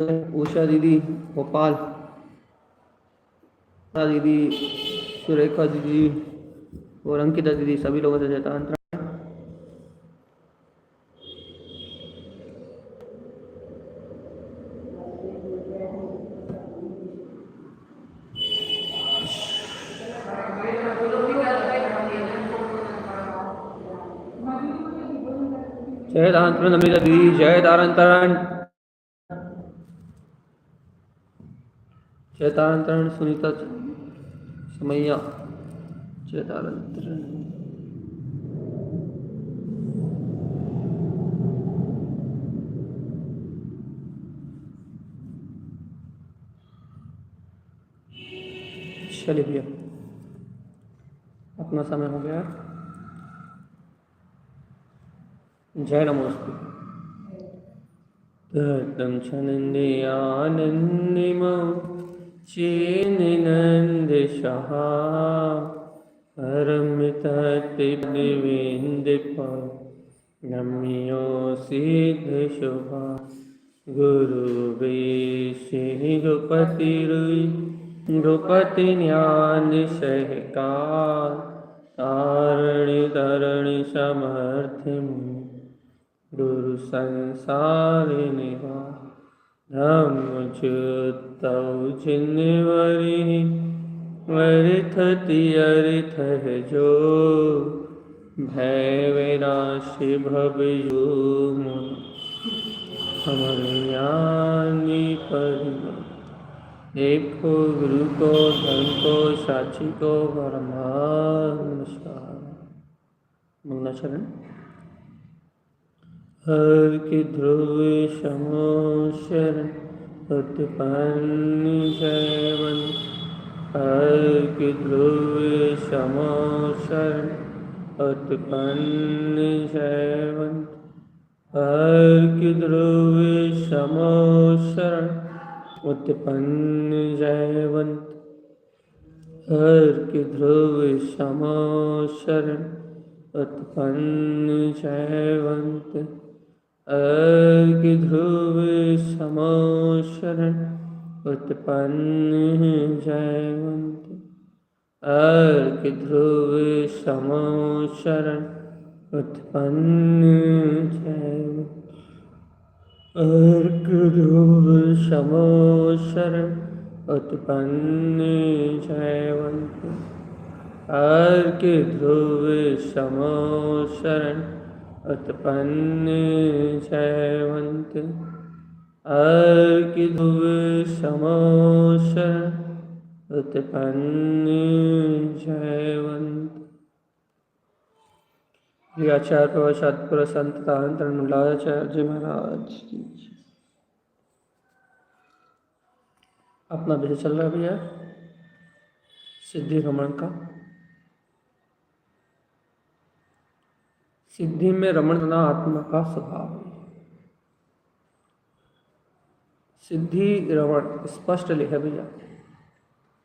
उषा दीदी, गोपाल दीदी, सुरेखा दीदी और अंकिता दीदी, सभी लोगों से जयतांतरण। जय तारंतरण अमिता दीदी, जय तारंतरण, जय तारंतरण सुनीता समैया, जय तारंतरण। चलिए भैया, अपना समय हो गया। जय नमोस्तु। तम छनंदे आनंदिमो चेनिनंद शहा परम तत्विंद नम्यो सिद्ध शोभा गुरु विष्णुपति नृपति ज्ञान सहकार तारणी तरणि समर्थिम गुरु संसारिणि धम्मच्युतौ जिन्वरि वरिथति अरिथ जो भय विनाशि भवयुम हमज्ञानी परिमल। देखो गुरु को, धन को, साक्षी को, नमस्कार। मंगलाचरण। हर की ध्रुव शमो शरण उत्पन्न जयवन। हर की ध्रुव शमो शरण उत्पन्न जयवन। हर की ध्रुव शमो शरण उत्पन्न जयवंत। हर की ध्रुव शमो शरण उत्पन्न जयवंत। हर की ध्रुव शमो शरण उत्पन्न जयवंत। हर की ध्रुव शमो शरण उत्पन्न जयवंत। हर की ध्रुव शमो शरण उत्पन्न जयवंत। हर की ध्रुव शमो शरण उत्पन्न जयवंत। हर की ध्रुव शमो शरण उत्पन्न जयवंत। आचार्य प्रवशात्पुर संत तारंतरण मंडलाचार्य जी महाराज की। अपना विषय चल रहा है भैया सिद्धि रमण का। सिद्धि में रमण करना आत्मा का स्वभाव है। सिद्धि रमण स्पष्ट लिखा भैया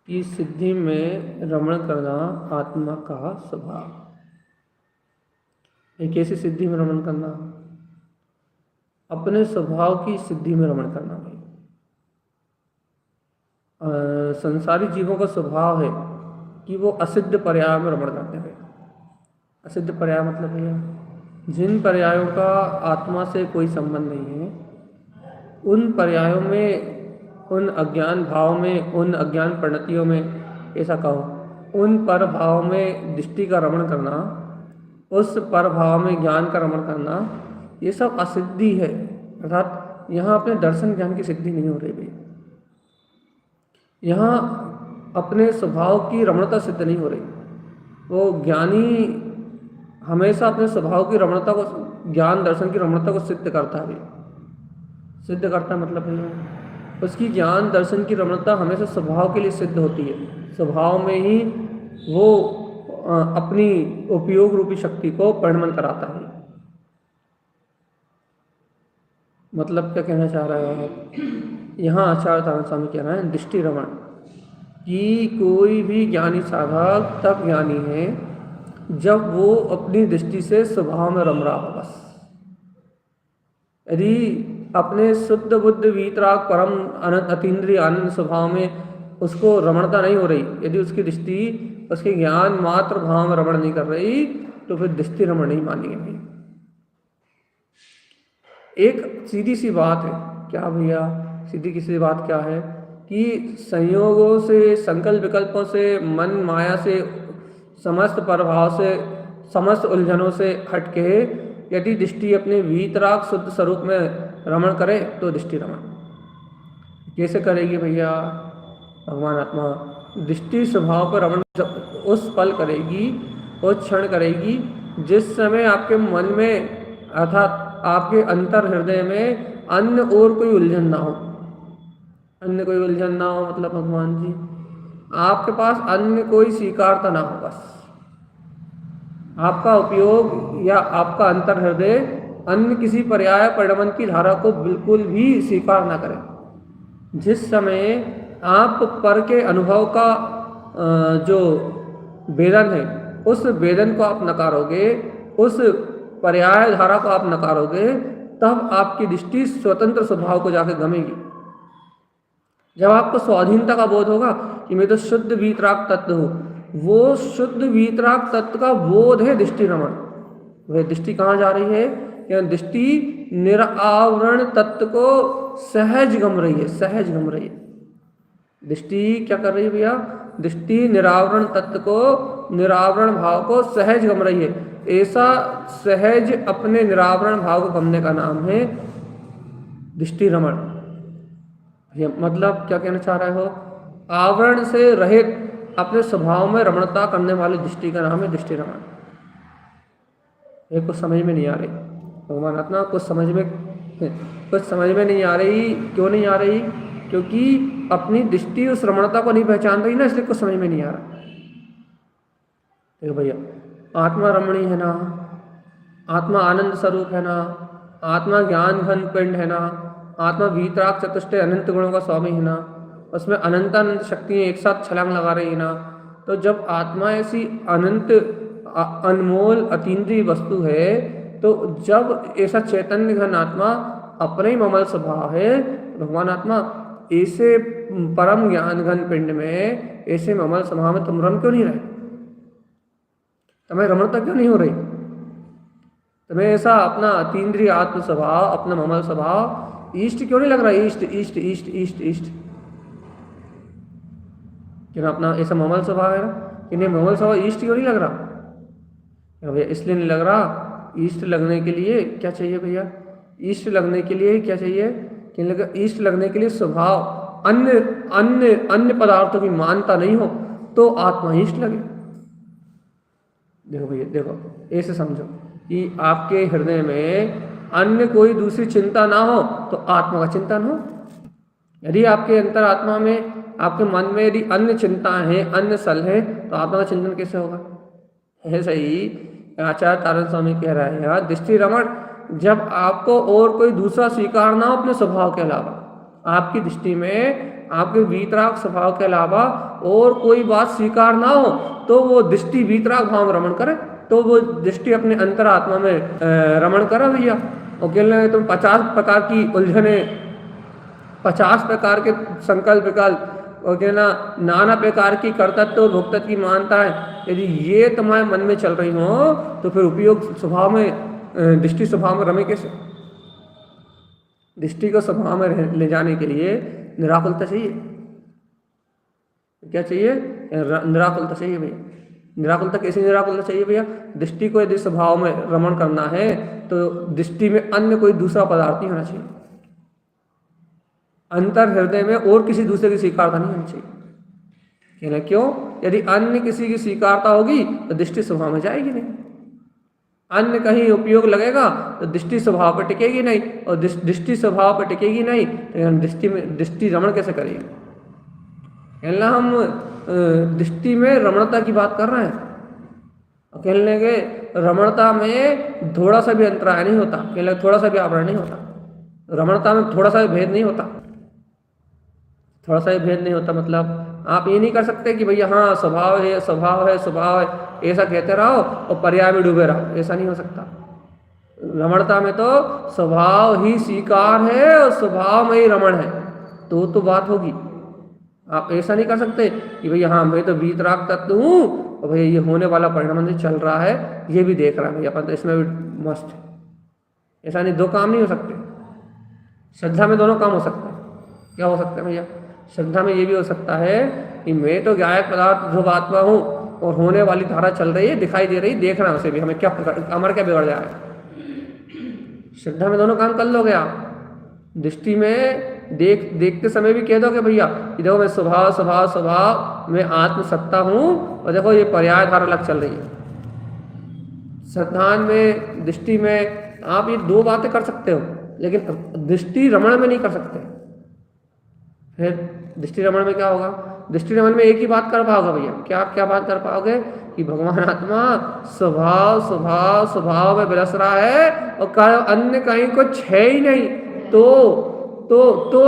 कि सिद्धि में रमण करना आत्मा का स्वभाव। एक ऐसी सिद्धि में रमण करना, अपने स्वभाव की सिद्धि में रमण करना भाई। संसारी जीवों का स्वभाव है कि वो असिद्ध पर्याय में रमण करते हैं। असिद्ध पर्याय मतलब भैया जिन पर्यायों का आत्मा से कोई संबंध नहीं है, उन पर्यायों में, उन अज्ञान भाव में, उन अज्ञान परिणतियों में, ऐसा कहो, उन पर भाव में दृष्टि का रमण करना, उस पर भाव में ज्ञान का रमण करना, ये सब असिद्धि है। अर्थात यहाँ अपने दर्शन ज्ञान की सिद्धि नहीं हो रही भाई। यहाँ अपने स्वभाव की रमणता सिद्ध नहीं हो रही। वो ज्ञानी हमेशा अपने स्वभाव की रमणता को, ज्ञान दर्शन की रमणता को सिद्ध करता है। सिद्ध करता मतलब है उसकी ज्ञान दर्शन की रमणता हमेशा स्वभाव के लिए सिद्ध होती है। स्वभाव में ही वो अपनी उपयोग रूपी शक्ति को परिणमन कराता है। मतलब क्या कहना चाह रहा है यहाँ आचार्य तारक स्वामी कह रहे हैं दृष्टि रमण कि कोई भी ज्ञानी साधक तब ज्ञानी है जब वो अपनी दृष्टि से स्वभाव में रम रहा हो। बस यदि अपने शुद्ध बुद्ध वीतराग परम अतीन्द्रिय आनंद स्वभाव में उसको रमणता नहीं हो रही, यदि उसकी दृष्टि उसके ज्ञान मात्र भाव में रमण नहीं कर रही, तो फिर दृष्टि रमण नहीं मानेंगे भाई। एक सीधी सी बात है, क्या भैया सीधी किसी बात क्या है कि संयोगों से, संकल्प विकल्पों से, मन माया से, समस्त प्रभाव से, समस्त उलझनों से हटके यदि दृष्टि अपने वीतराग शुद्ध स्वरूप में रमण करे तो दृष्टि रमण कैसे करेगी भैया? भगवान आत्मा दृष्टि स्वभाव पर रमण उस पल करेगी, उस क्षण करेगी जिस समय आपके मन में अर्थात आपके अंतर हृदय में अन्य और कोई उलझन ना हो। अन्य कोई उलझन ना हो मतलब भगवान जी आपके पास अन्य कोई स्वीकारता ना हो, बस आपका उपयोग या आपका अंतर हृदय अन्य किसी पर्याय परिणमन की धारा को बिल्कुल भी स्वीकार ना करें। जिस समय आप पर के अनुभव का जो वेदन है उस वेदन को आप नकारोगे, उस पर्याय धारा को आप नकारोगे, तब आपकी दृष्टि स्वतंत्र स्वभाव को जाकर गमेगी। जब आपको स्वाधीनता का बोध होगा कि मैं तो शुद्ध वीतराग तत्व हूँ, वो शुद्ध वीतराग तत्व का बोध है दृष्टि रमण। वह दृष्टि कहाँ जा रही है? या दृष्टि निरावरण तत्व को सहज गम रही है, सहज गम रही है। दृष्टि क्या कर रही है भैया? दृष्टि निरावरण तत्व को, निरावरण भाव को सहज गम रही है। ऐसा सहज अपने निरावरण भाव को गमने का नाम है दृष्टि रमण। ये मतलब क्या कहना चाह रहे हो? आवरण से रहित अपने स्वभाव में रमणता करने वाली दृष्टि का नाम है दृष्टि रमण। ये कुछ समझ में नहीं आ रही भगवान आत्मा, कुछ समझ में नहीं आ रही। क्यों नहीं आ रही? क्योंकि अपनी दृष्टि उस रमणता को नहीं पहचान रही ना, इसलिए कुछ समझ में नहीं आ रहा। देखो भैया, आत्मा रमणी है ना, आत्मा आनंद स्वरूप है ना, आत्मा ज्ञान घन पिंड है ना, आत्मा वीतराग चतुष्टय अनंत गुणों का स्वामी है ना, उसमें अनंतानंत शक्तियाँ एक साथ छलांग लगा रही है ना। तो जब आत्मा ऐसी अनंत अनमोल अतीन्द्रिय वस्तु है, तो जब ऐसा चैतन्य घन आत्मा अपने ही ममल स्वभाव है, भगवान आत्मा ऐसे परम ज्ञान घन पिंड में, ऐसे ममल स्वभाव में तुम रम क्यों नहीं रहे? तुम्हें रमणता क्यों नहीं हो रही? तुम्हें ऐसा अपना अतीन्द्रिय आत्म स्वभाव, अपना ममल स्वभाव ईष्ट क्यों नहीं लग रहा? ईष्ट ईष्ट ईष्ट ईष्ट ईष्ट क्यों? अपना ऐसा ममल स्वभाव है ना, कि नहीं ममल स्वभाव ईष्ट क्यों नहीं लग रहा? भैया इसलिए नहीं लग रहा, ईष्ट लगने के लिए क्या चाहिए भैया? ईष्ट लगने के लिए क्या चाहिए? कि ईष्ट लगने के लिए स्वभाव अन्य अन्य अन्य पदार्थों की मानता नहीं हो तो आत्मा ईष्ट लगे। देखो भैया, देखो ऐसे समझो कि आपके हृदय में अन्य कोई दूसरी चिंता ना हो तो आत्मा का चिंतन हो। यदि आपके अंतरात्मा में, आपके मन में यदि अन्य चिंताएं हैं, अन्य सल है, तो आत्मा का चिंतन कैसे होगा? ऐसा ही आचार्य तारण स्वामी कह रहे हैं, दृष्टि रमण जब आपको और कोई दूसरा स्वीकार ना हो अपने स्वभाव के अलावा, आपकी दृष्टि में आपके वीतराग स्वभाव के अलावा और कोई बात स्वीकार ना हो, तो वो दृष्टि वीतराग भाव में रमण करे, तो वो दृष्टि अपने अंतरात्मा में रमण करे भैया। और कह रहे तुम 50 प्रकार की उलझने, 50 प्रकार के संकल्प विकल्प और कहना नाना प्रकार की कर्तत्व भोक्तत्व की मानता है, यदि ये तुम्हारे मन में चल रही हो तो फिर उपयोग स्वभाव में, दृष्टि स्वभाव में रमे कैसे? दृष्टि को स्वभाव में ले जाने के लिए निराकुलता चाहिए। क्या चाहिए? निराकुलता चाहिए भैया। निराकुलता कैसी निराकुलता चाहिए भैया? दृष्टि को यदि स्वभाव में रमण करना है तो दृष्टि में अन्य कोई दूसरा पदार्थ नहीं होना चाहिए, अंतर हृदय में और किसी दूसरे की स्वीकारता नहीं होनी चाहिए। कहना क्यों? यदि अन्य किसी की स्वीकारता होगी तो दृष्टि स्वभाव में जाएगी नहीं, अन्य कहीं उपयोग लगेगा तो दृष्टि स्वभाव पर टिकेगी नहीं, और दृष्टि स्वभाव पर टिकेगी नहीं तो दृष्टि में दृष्टि रमण कैसे करेगी? कहना हम दृष्टि में रमणता की बात कर रहे हैं, कहने के रमणता में थोड़ा सा भी अंतराय नहीं होता, कहने थोड़ा सा भी आवरण नहीं होता, रमणता में थोड़ा सा भी भेद नहीं होता। थोड़ा सा भी भेद नहीं होता मतलब आप ये नहीं कर सकते कि भैया हाँ स्वभाव है स्वभाव है स्वभाव है, ऐसा कहते रहो और पर्याय में डूबे रहो, ऐसा नहीं हो सकता। रमणता में तो स्वभाव ही स्वीकार है और स्वभाव में ही रमण है, तो बात होगी। आप ऐसा नहीं कर सकते कि भैया हाँ मैं तो वीतराग तत्व हूँ और भैया ये होने वाला परिणाम जो चल रहा है ये भी देख रहा है भैया, अपन तो इसमें भी मस्त है। ऐसा नहीं, दो काम नहीं हो सकते। श्रद्धा में दोनों काम हो सकते हैं। क्या हो सकता है भैया? श्रद्धा में ये भी हो सकता है कि मैं तो ज्ञायक पदार्थ ध्रुव आत्मा हूँ और होने वाली धारा चल रही है, दिखाई दे रही, देखना उसे भी, हमें क्या हमारा क्या बिगड़ जाएगा। श्रद्धा में दोनों काम कर लोगे आप। दृष्टि में देखते समय भी कह दोगे भैया कि देखो मैं स्वभाव मैं आत्म सत्ता हूँ और देखो ये पर्याय धारा अलग चल रही है। श्रद्धान में दृष्टि में आप ये दो बातें कर सकते हो, लेकिन दृष्टि रमण में नहीं कर सकते। फिर दृष्टि रमण में क्या होगा? दृष्टि रमण में एक ही बात कर पाओगे भैया। क्या बात कर पाओगे कि भगवान आत्मा स्वभाव में विलस रहा है और अन्य कहीं कुछ है ही नहीं, तो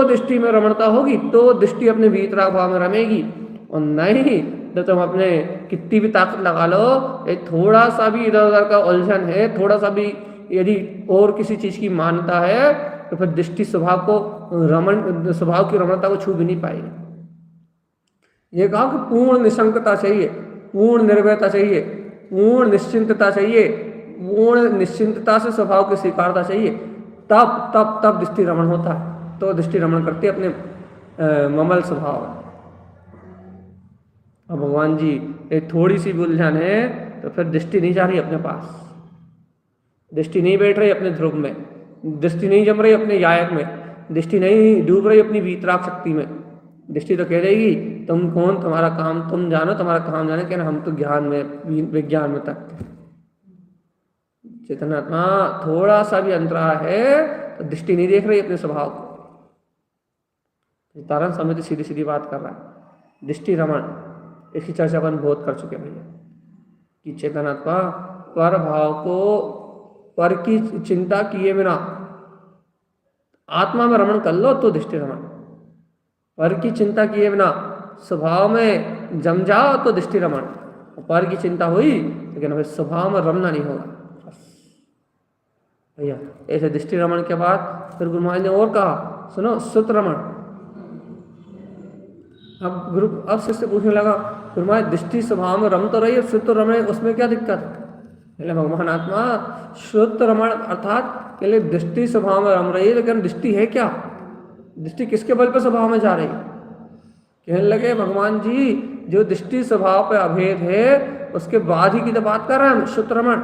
दृष्टि में रमणता होगी, तो दृष्टि अपने वीतराग भाव में रमेगी। और नहीं तो तुम अपने कितनी भी ताकत लगा लो, थोड़ा सा भी इधर उधर का उलझन है, थोड़ा सा भी यदि और किसी चीज की मान्यता है तो फिर दृष्टि स्वभाव की रमणता को छू भी नहीं पाएगी। ये कहा कि पूर्ण निशंकता चाहिए, पूर्ण निर्भयता चाहिए, पूर्ण निश्चिंतता चाहिए, पूर्ण निश्चिंतता से स्वभाव की स्वीकारता चाहिए, तब दृष्टि रमण होता है। तो दृष्टि रमण करती है अपने ममल स्वभाव। अब भगवान जी एक थोड़ी सी उलझन है तो फिर दृष्टि नहीं जा रही अपने पास, दृष्टि नहीं बैठ रही अपने ध्रुव में, दृष्टि नहीं जम रही अपने यायक में, दृष्टि नहीं डूब रही अपनी वीतराग शक्ति में। दृष्टि तो कह देगी तुम कौन, तुम्हारा काम तुम जानो, तुम्हारा काम जाने, कहना हम तो ज्ञान में विज्ञान में तक। चेतनात्मा थोड़ा सा भी अंतराल है तो दृष्टि नहीं देख रही अपने स्वभाव को। तारण समिति सीधी सीधी बात कर रहा है। दृष्टि रमण, इसकी चर्चा अपन बहुत कर चुके भैया कि चेतनात्मा पर भाव को पर की चिंता किए बिना आत्मा में रमण कर लो तो दृष्टि रमण, पर की चिंता किए बिना स्वभाव में जम जाओ तो दृष्टि रमण, पर की चिंता हुई लेकिन भाई स्वभाव में रमना नहीं होगा भैया। ऐसे दृष्टि रमण के बाद फिर गुरु महाराज ने और कहा, सुनो सुत रमण। अब शिष्य पूछने लगा, गुरु महाराज दृष्टि स्वभाव में रम तो रही है, सुत रमण उसमें क्या दिक्कत है? भगवान आत्मा शुद्ध रमण अर्थात के लिए दृष्टि स्वभाव में रम रही है, लेकिन दृष्टि है क्या? दृष्टि किसके बल पर स्वभाव में जा रही है? कहने लगे भगवान जी जो दृष्टि स्वभाव पे अभेद है उसके बाद ही की तो बात कर रहे हैं शुद्ध रमण।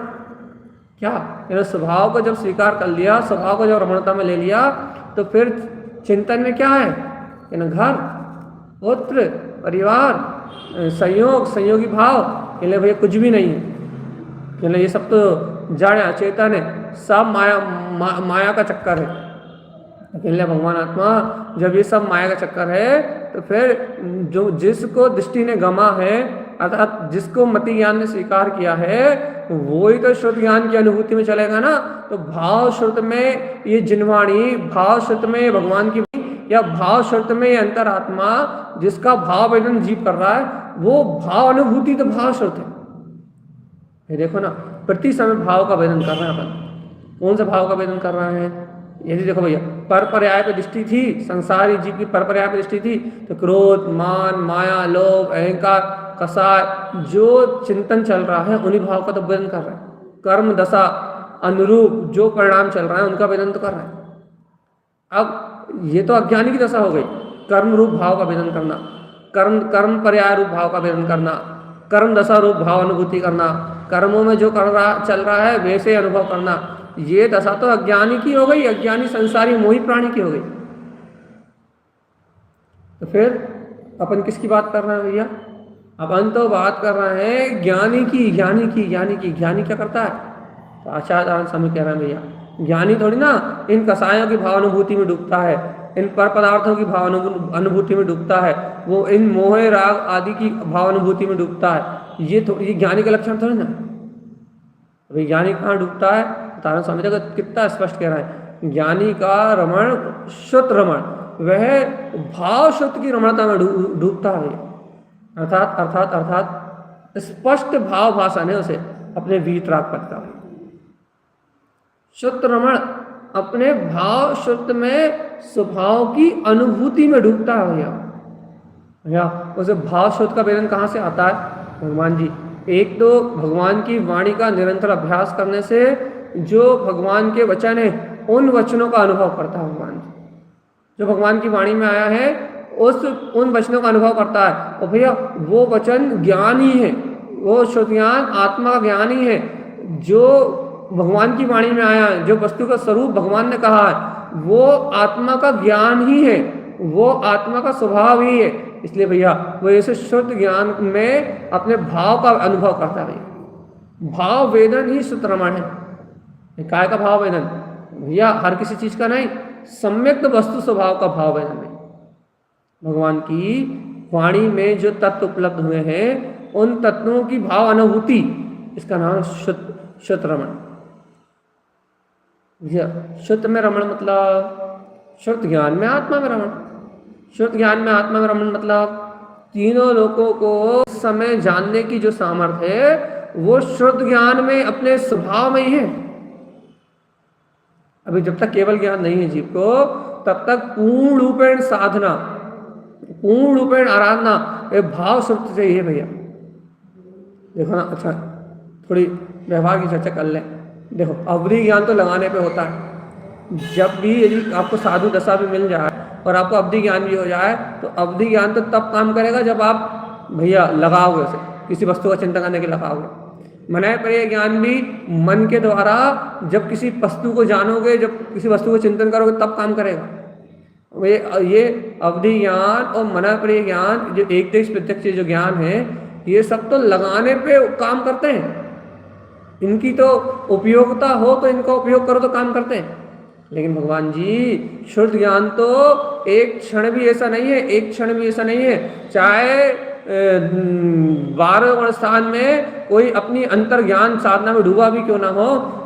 क्या स्वभाव को जब स्वीकार कर लिया, स्वभाव को जब रमणता में ले लिया तो फिर चिंतन में क्या है? घर, पुत्र, परिवार, संयोगी भाव, कहले भैया कुछ भी नहीं है, कहले ये सब तो जड़ है, चेतन है, सब माया का चक्कर है। कहले भगवान आत्मा जब ये सब माया का चक्कर है तो फिर जो जिसको दृष्टि ने गमा है अर्थात जिसको मति ज्ञान ने स्वीकार किया है वो ही तो श्रुत ज्ञान की अनुभूति में चलेगा ना। तो भाव श्रुत में ये जिनवाणी, भाव श्रुत में भगवान की, या भाव श्रुत में ये अंतरात्मा जिसका भाव वेदन जीव कर रहा है वो भाव अनुभूति तो भाव श्रुत है। ये देखो ना, प्रति समय भाव का वेदन कर रहे हैं अपन। कौन सा भाव का वेदन कर रहे हैं? यदि देखो भैया पर पर्याय पे दृष्टि थी, संसारी जीव की पर पर्याय पे दृष्टि थी तो क्रोध, मान, माया, लोभ, अहंकार, कसाय जो चिंतन चल रहा है उन्हीं भाव का तो वेदन कर रहा है। कर्म दशा अनुरूप जो परिणाम चल रहा है उनका वेदन तो कर रहा है। अब ये तो अज्ञानी की दशा हो गई, कर्म रूप भाव का वेदन करना, कर्म पर्याय रूप भाव का वेदन करना, कर्म दशा रूप भाव अनुभूति करना, कर्मों में जो चल रहा है वैसे अनुभव करना, ये दशा तो अज्ञानी की हो गई, अज्ञानी संसारी मोही प्राणी की हो गई। तो फिर अपन किसकी बात कर रहे हैं भैया? अपन तो बात कर रहे हैं ज्ञानी की। ज्ञानी क्या करता है? तो आचार्य समय कह रहे हैं भैया ज्ञानी थोड़ी ना इन कसायों की भावानुभूति में डूबता है, इन पर पदार्थों की भावानुभूति में डूबता है, वो इन मोह राग आदि की भावानुभूति में डूबता है। ये ज्ञानी का लक्षण थोड़ी ना। अभी ज्ञानी कहाँ डूबता है? तारण स्वामी का कितना स्पष्ट कह रहा है, ज्ञानी का रमण शुद्ध रमण, वह भाव शुद्ध की रमणता में डूबता है। अर्थात स्पष्ट भाव भाषण है उसे अपने वीतराग पद का। शुद्ध रमण अपने भाव शुद्ध में स्वभाव की अनुभूति में डूबता है भैया। भैया उसे भाव शुद्ध का वेदन कहाँ से आता है भगवान जी? एक तो भगवान की वाणी का निरंतर अभ्यास करने से जो भगवान के वचन है उन वचनों का अनुभव करता है भगवान जी। जो भगवान की वाणी में आया है उन वचनों का अनुभव करता है। और भैया वो वचन ज्ञान ही है, वो शुद्ध ज्ञान आत्मा का ज्ञान ही है। जो भगवान की वाणी में आया है, जो वस्तु का स्वरूप भगवान ने कहा है, वो आत्मा का ज्ञान ही है, वो आत्मा का स्वभाव ही है। इसलिए भैया वो ऐसे शुद्ध ज्ञान में अपने भाव का अनुभव करता है। भाव वेदन ही शुद्ध रमण है। काय का भाव वेदन भैया? हर किसी चीज का नहीं, सम्यक वस्तु स्वभाव का भाव वेदन है। भगवान की वाणी में जो तत्व उपलब्ध हुए हैं उन तत्वों की भाव अनुभूति, इसका नाम शुद्ध रमण। शुद्ध में रमण मतलब शुद्ध ज्ञान में आत्मा में रमण। शुद्ध ज्ञान में आत्मा में रमण मतलब तीनों लोगों को समय जानने की जो सामर्थ्य है वो शुद्ध ज्ञान में अपने स्वभाव में ही है। अभी जब तक केवल ज्ञान नहीं है जीव को, तब तक पूर्ण रूपेण साधना, पूर्ण रूपेण आराधना एक भाव शुद्ध से ही है भैया। देखो ना, अच्छा थोड़ी व्यवहार की चर्चा कर लें। देखो अवधि ज्ञान तो लगाने पे होता है। जब भी यदि आपको साधु दशा भी मिल जाए और आपको अवधि ज्ञान भी हो जाए तो अवधि ज्ञान तो तब काम करेगा जब आप भैया लगाओगे उसे, किसी वस्तु का चिंतन करने के लगाओगे। मनाए पर ज्ञान भी मन के द्वारा जब किसी वस्तु को जानोगे, जब किसी वस्तु को चिंतन करोगे तब काम करेगा। ये अवधि ज्ञान और मना पर ज्ञान जो एक देश प्रत्यक्ष जो ज्ञान है, ये सब तो लगाने पे काम करते हैं। इनकी तो उपयोगिता हो तो इनका उपयोग करो तो काम करते हैं। लेकिन भगवान जी शुद्ध ज्ञान तो एक क्षण भी ऐसा नहीं है, एक क्षण भी ऐसा नहीं है, चाहे 12 स्थान में कोई अपनी अंतर ज्ञान साधना में डूबा भी क्यों ना हो,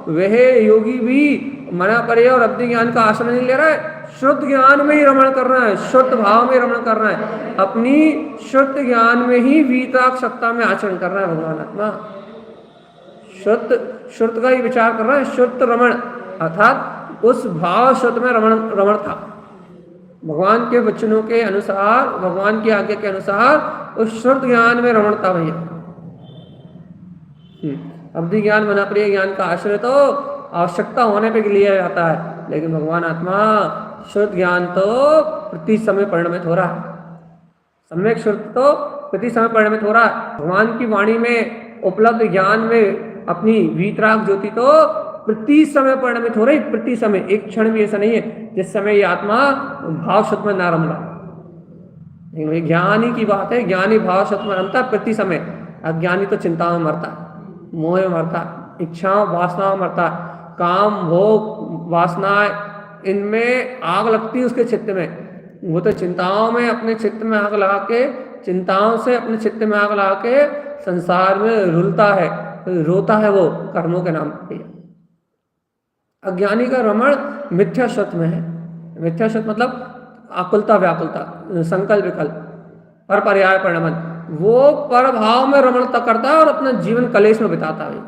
वह योगी भी मना परे और अवधि ज्ञान का आश्रय नहीं ले रहा है, शुद्ध ज्ञान में ही रमण कर रहा है, शुद्ध भाव में रमण कर रहा है, अपनी शुद्ध ज्ञान में ही वीतराग सत्ता में आचरण कर रहा है। भगवान आत्मा शुद्ध का ही विचार कर रहा है, शुद्ध रमण अर्थात उस भाव शुद्ध में रमण था। भगवान के वचनों के अनुसार, भगवान की आज्ञा के अनुसार उस शुद्ध ज्ञान में रमण था भैया। अवधि ज्ञान मना प्रिय ज्ञान का आश्रय तो आवश्यकता होने पे लिया जाता है, लेकिन भगवान आत्मा शुद्ध ज्ञान तो प्रति समय परिणमित हो रहा है। सम्यक शुद्ध तो प्रति समय परिणमित हो रहा है। भगवान की वाणी में उपलब्ध ज्ञान में अपनी वीतराग ज्योति तो प्रति समय परिणमित हो रही, प्रति समय, एक क्षण भी ऐसा नहीं है जिस समय ये आत्मा भाव शुद्ध में ना रमला। लेकिन ज्ञानी की बात है, ज्ञानी भाव शुद्ध में रमता प्रति समय। अज्ञानी तो चिंता में मरता, मोह में मरता, इच्छाओं वासनाओं में मरता, काम भोग वासनाएं इनमें आग लगती है उसके चित्त में। वो तो चिंताओं में अपने चित्त में आग लगा के, चिंताओं से अपने चित्त में आग लगा के संसार में रुलता है, रोता है वो कर्मों के नाम पे। अज्ञानी का रमण मिथ्या शुद्ध में है। मिथ्या शुद्ध मतलब आकुलता व्याकुलता, संकल्प विकल्प, पर पर्याय परिणमन, वो पर भाव में रमण करता है और अपना जीवन कलेश में बिताता है।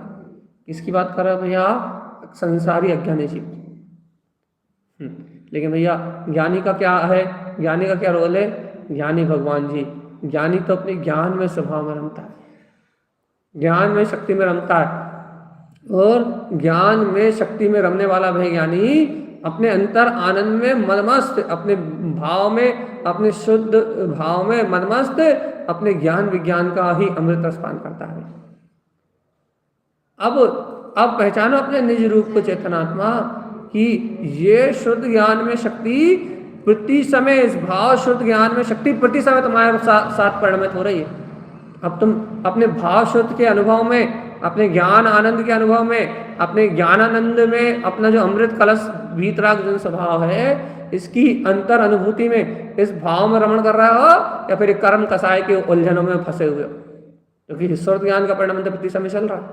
किसकी बात कर रहे हो भैया? संसारी अज्ञानी जीव। लेकिन भैया ज्ञानी का क्या है? ज्ञानी का क्या रोल है? ज्ञानी भगवान जी, ज्ञानी तो अपने ज्ञान में स्वभाव में रमता है, ज्ञान में शक्ति में रमता है। और ज्ञान में शक्ति में रमने वाला वह ज्ञानी अपने अंतर आनंद में मनमस्त, अपने भाव में, अपने शुद्ध भाव में मनमस्त, अपने ज्ञान विज्ञान का ही अमृत रसपान करता है। अब पहचानो अपने निज रूप को चेतनात्मा कि ये शुद्ध ज्ञान में शक्ति प्रति समय, इस भाव शुद्ध ज्ञान में शक्ति प्रति समय तुम्हारे साथ परिणमित हो रही है। अब तुम अपने भाव शुद्ध के अनुभव में, अपने ज्ञान आनंद के अनुभव में, अपने ज्ञानानंद में अपना जो अमृत कलश वीतराग जन स्वभाव है, इसकी अंतर अनुभूति में इस भाव में रमण कर रहे हो या फिर कर्म कसाय के उलझनों में फंसे हुए हो? क्योंकि शुद्ध ज्ञान का परिणाम प्रति समय चल रहा है।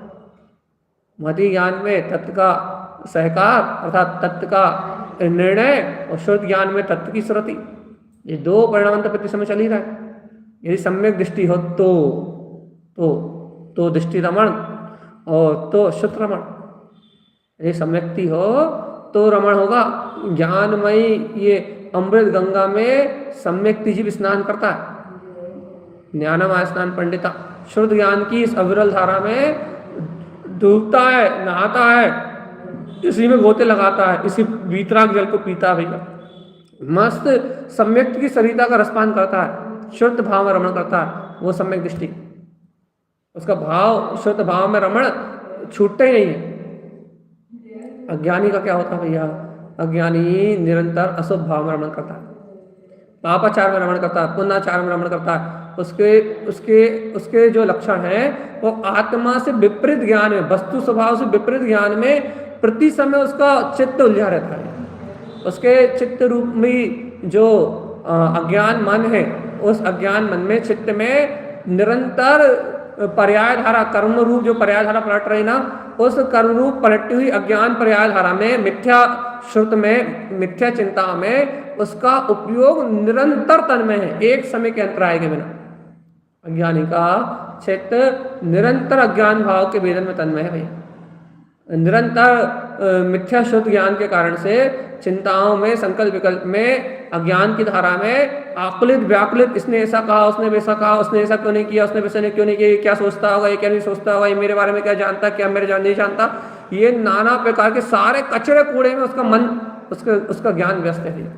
मति ज्ञान में तत्व का सहकार अर्थात तत्व का निर्णय और शुद्ध ज्ञान में तत्व की श्रुति, ये दो परिणाम प्रति समय चल ही रहा है। यदि सम्यक दृष्टि हो तो दृष्टि रमण और तो शुद्ध रमण। यदि सम्यक्ति हो तो रमण होगा। ज्ञानमयी ये अमृत गंगा में सम्यक्ति जीव स्नान करता है, ज्ञानमय स्नान पंडिता, शुद्ध ज्ञान की इस अविरल धारा में डूबता है, नहाता है, इसी में गोते लगाता है, इसी वीतराग जल को पीता है भैया, मस्त सम्यक्त की सरिता का रसपान करता है, शुद्ध भाव में रमण करता है, वो सम्यक दृष्टि, उसका भाव शुद्ध भाव में रमण छूटते ही नहीं है। अज्ञानी का क्या होता है भैया? अज्ञानी निरंतर अशुभ भाव में रमण करता है, पापाचार में रमण करता है, पुण्याचार में रमण करता है। उसके उसके उसके जो लक्षण हैं वो आत्मा से विपरीत ज्ञान में, वस्तु स्वभाव से विपरीत ज्ञान में प्रति समय उसका चित्त उलझा रहता है। उसके चित्त रूप में जो अज्ञान मन है, उस अज्ञान मन में चित्त में निरंतर पर्याय धारा, कर्म रूप जो पर्याय धारा पलट रही ना, उस कर्म रूप पलटती हुई अज्ञान पर्याय धारा में, मिथ्या श्रुत में, मिथ्या चिंता में उसका उपयोग निरंतर तन्मय है, एक समय के अंतराय के बिना। अज्ञानी का चित्त निरंतर अज्ञान भाव के वेदन में तन्मय है भैया। निरंतर मिथ्या शुद्ध ज्ञान के कारण से चिंताओं में, संकल्प विकल्प में, अज्ञान की धारा में आकुलित व्याकुलित, इसने ऐसा कहा, उसने वैसा कहा, उसने ऐसा क्यों नहीं किया, उसने वैसा नहीं क्यों नहीं किया, क्या सोचता होगा, ये क्या नहीं सोचता होगा, ये मेरे बारे में क्या जानता, क्या मेरे नहीं जानता, ये नाना प्रकार के सारे कचरे कूड़े में उसका मन, उसका ज्ञान व्यस्त है।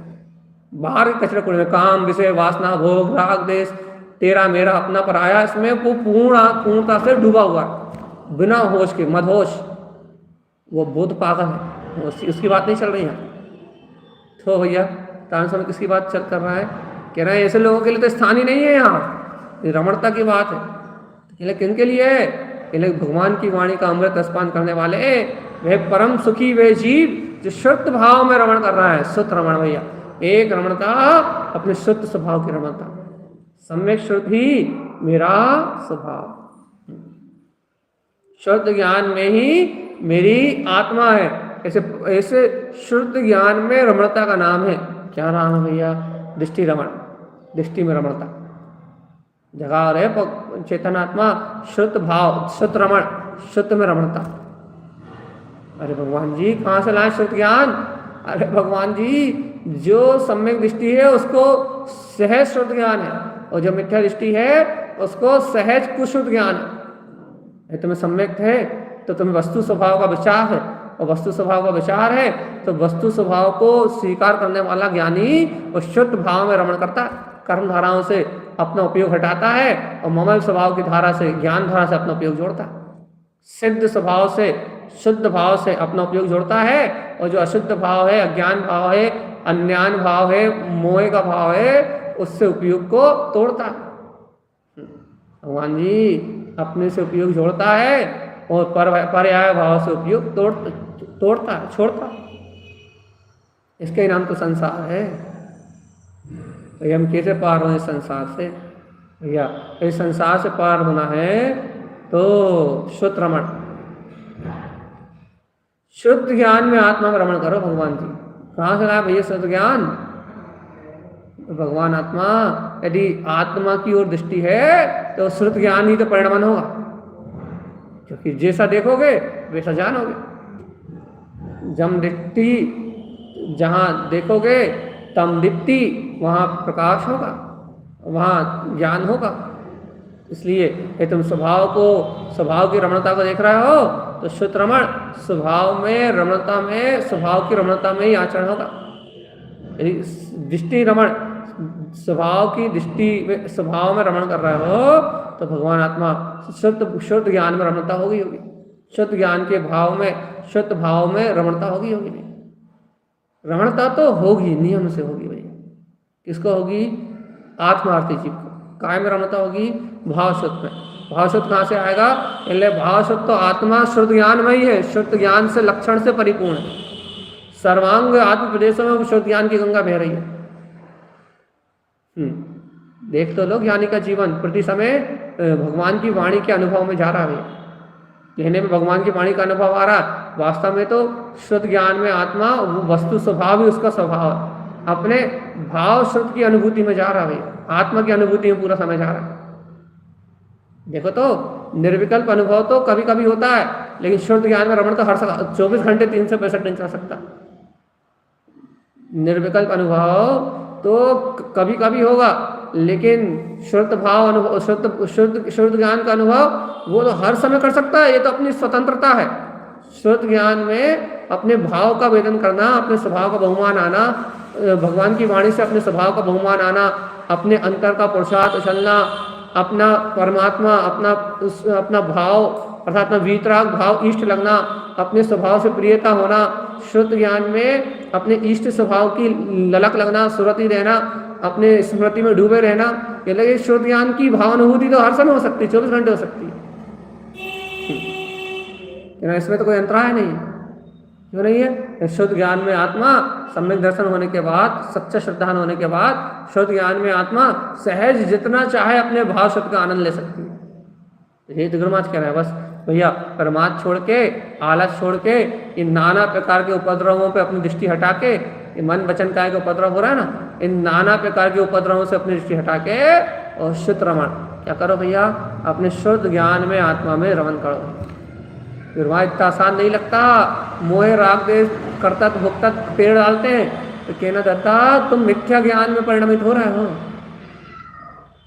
बाहर के कचरे कूड़े में काम, विषय, वासना, भोग, राग, देश, तेरा मेरा अपना पराया, इसमें वो पूर्णता से डूबा हुआ है, बिना होश के, मदहोश, वो बुद्ध पागल है, उसकी बात नहीं चल रही है। तो भैया तान समय किसकी बात चल कर रहा है? कह रहे हैं ऐसे लोगों के लिए तो स्थान ही नहीं है यहाँ, रमणता की बात है। किन के लिए है? भगवान की वाणी का अमृत रसपान करने वाले, वह परम सुखी वे जीव जो शुद्ध भाव में रमण कर रहा है। शुद्ध रमण भैया, एक रमणता अपने शुद्ध स्वभाव की रमणता, सम्यक शुद्ध ही मेरा स्वभाव, शुद्ध ज्ञान में ही मेरी आत्मा है। ऐसे शुद्ध ज्ञान में रमणता का नाम है, क्या नाम है भैया? दृष्टि रमण, दृष्टि में रमणता जगा रहे चेतन आत्मा, शुद्ध भाव, शुद्ध रमण, शुद्ध में रमणता। अरे भगवान जी कहाँ से लाए शुद्ध ज्ञान? अरे भगवान जी जो सम्यक दृष्टि है उसको सहज शुद्ध ज्ञान है, और जो मिथ्या दृष्टि है उसको सहज कुशुद्ध ज्ञान है। तुम्हें सम्यक है तो तुम्हें वस्तु स्वभाव का विचार है, और वस्तु स्वभाव का विचार है तो वस्तु स्वभाव को स्वीकार करने वाला ज्ञानी वो शुद्ध भाव में रमण करता है, कर्म धाराओं से अपना उपयोग हटाता है और ममल स्वभाव की धारा से, ज्ञान धारा से अपना उपयोग जोड़ता है, सिद्ध स्वभाव से, शुद्ध भाव से अपना उपयोग जोड़ता है, और जो अशुद्ध भाव है, अज्ञान भाव है, अज्ञान भाव है, मोह का भाव है, उससे उपयोग को तोड़ता है। भगवान जी अपने से उपयोग जोड़ता है और पर्याय भाव से उपयोग तोड़ता है, छोड़ता है। इसके नाम तो संसार है। तो हम कैसे पार हों इस संसार से भैया? इस संसार से पार होना है तो शुद्ध रमण, शुद्ध ज्ञान में आत्मा में रमण करो। भगवान जी कहाँ से लाया भैया शुद्ध ज्ञान? भगवान आत्मा, यदि आत्मा की ओर दृष्टि है तो शुद्ध ज्ञान ही तो परिणमन होगा, क्योंकि जैसा देखोगे वैसा जानोगे। जम दृष्टि जहाँ देखोगे तम दीप्ति, वहाँ प्रकाश होगा, वहाँ ज्ञान होगा। इसलिए ये तुम स्वभाव की रमणता को देख रहे हो तो शुद्ध रमण, स्वभाव में रमणता में, स्वभाव की रमणता में ही आचरण होगा। यदि दृष्टि रमण, स्वभाव की दृष्टि में, स्वभाव में रमण कर रहे हो तो भगवान आत्मा शुद्ध ज्ञान में रमणता होगी। शुद्ध ज्ञान के भाव में, शुद्ध भाव में रमणता होगी। रमणता तो होगी, नियम से होगी भैया। किसको होगी? आत्मार्थी जीव को। काय में रमणता होगी? भाव शुद्ध में। भाव शुद्ध कहाँ से आएगा? इसलिए भाव शुद्ध तो आत्मा शुद्ध ज्ञान में ही है, शुद्ध ज्ञान से लक्षण से परिपूर्ण है। सर्वांग आत्म प्रदेशों में शुद्ध ज्ञान की गंगा बह रही है। देख तो लो ज्ञानी का जीवन प्रति समय भगवान की वाणी के अनुभव में जा रहा है। कहने में भगवान की वाणी का अनुभव आ रहा, वास्तव में तो शुद्ध ज्ञान में आत्मा, वो वस्तु स्वभाव ही उसका स्वभाव है, अपने भाव शुद्ध की अनुभूति में जा रहा है, आत्मा की अनुभूति में पूरा समय जा रहा है। देखो तो निर्विकल्प अनुभव तो कभी कभी होता है, लेकिन शुद्ध ज्ञान में रमण तो हर 24 घंटे 365 दिन चल सकता। निर्विकल्प अनुभव तो कभी कभी होगा, लेकिन शुद्ध भाव अनुभव, शुद्ध ज्ञान का अनुभव वो तो हर समय कर सकता है। ये तो अपनी स्वतंत्रता है। शुद्ध ज्ञान में अपने भाव का वेदन करना, अपने स्वभाव का बहुमान आना, भगवान की वाणी से अपने स्वभाव का बहुमान आना, अपने अंतर का पुरुषार्थ उछलना, अपना परमात्मा, अपना भाव अर्थात अपना वीतराग भाव इष्ट लगना, अपने स्वभाव से प्रियता होना, शुद्ध ज्ञान में अपने इष्ट स्वभाव की ललक लगना, सुरति रहना, अपने स्मृति में डूबे रहना। ये लगे शुद्ध ज्ञान की भावानुभूति तो हर समय हो सकती है, 24 घंटे हो सकती है। इसमें तो कोई अंतराय नहीं है। क्यों नहीं है? शुद्ध ज्ञान में आत्मा सम्यक दर्शन होने के बाद, सच्चा श्रद्धान होने के बाद, शुद्ध ज्ञान में आत्मा सहज जितना चाहे अपने भाव शुद्ध का आनंद ले सकती है। ये तो गुरु महाराज कह रहे हैं, बस भैया परमात्मा छोड़ के, आलस छोड़ के, इन नाना प्रकार के उपद्रवों पे अपनी दृष्टि हटा के, ये मन वचन काय का उपद्रव हो रहा है ना, इन नाना प्रकार के उपद्रवों से अपनी दृष्टि हटा के और शुद्ध रमण क्या करो भैया, अपने शुद्ध ज्ञान में आत्मा में रमण करो। फिर वहाँ इतना आसान नहीं लगता। मोह राग देश करता तो भुगता पेड़ डालते हैं तो कहना चाहता तुम मिथ्या ज्ञान में परिणमित हो रहे हो,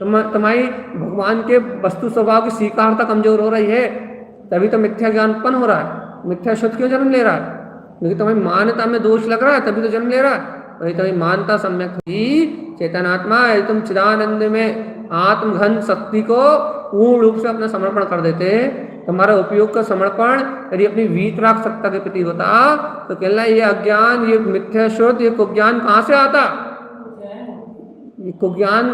तुम्हारी भगवान के वस्तु स्वभाव की स्वीकारता कमजोर हो रही है, तभी तो मिथ्या ज्ञान उत्पन्न हो रहा है। मिथ्या शुद्ध क्यों जन्म ले रहा है? क्योंकि तुम्हारी मान्यता में दोष लग रहा है, तभी तो जन्म ले रहा है। वही तुम्हारी मानता सम्यक हुई चेतनात्मा, यदि तुम चिदानंद में आत्मघन शक्ति को पूर्ण रूप से अपना समर्पण कर देते, तुम्हारा उपयोग का समर्पण यदि अपनी वीतराग सत्ता के प्रति होता, तो कहना ये अज्ञान, ये मिथ्या शुद्ध, ये कुज्ञान कहाँ से आता? ये कुज्ञान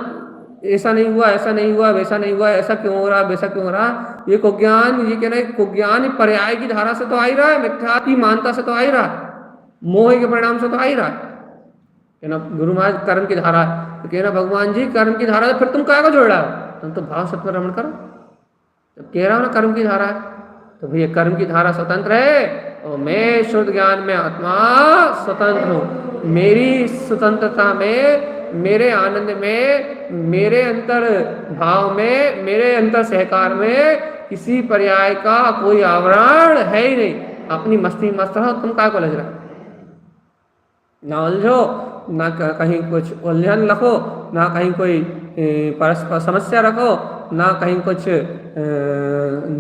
ऐसा नहीं हुआ, ऐसा नहीं हुआ, वैसा नहीं हुआ, ऐसा क्यों हो रहा, वैसा क्यों हो रहा, ये कुज्ञान, ये कहना है कुज्ञान पर्याय की धारा से तो आ ही रहा है, मिथ्या की मानता से तो आ ही रहा है, मोह के परिणाम से तो आ ही रहा है। कहना गुरु महाराज कर्म की धारा है, तो कहना भगवान जी कर्म की धारा है, फिर तुम क्या को जोड़ रहा हो? तुम तो भाव सत्व रमण करो। जब कह रहा हूं ना कर्म की धारा है, तो भैया कर्म की धारा स्वतंत्र है और मैं शुद्ध ज्ञान में आत्मा स्वतंत्र हूँ। मेरी स्वतंत्रता में, मेरे आनंद में, मेरे अंतर भाव में, मेरे अंतर सहकार में किसी पर्याय का कोई आवरण है ही नहीं। अपनी मस्ती मस्त रहो, तुम क्या को लग रहा? ना उलझो, ना कहीं कुछ उलझन रखो, ना कहीं कोई परस्पर समस्या रखो, ना कहीं कुछ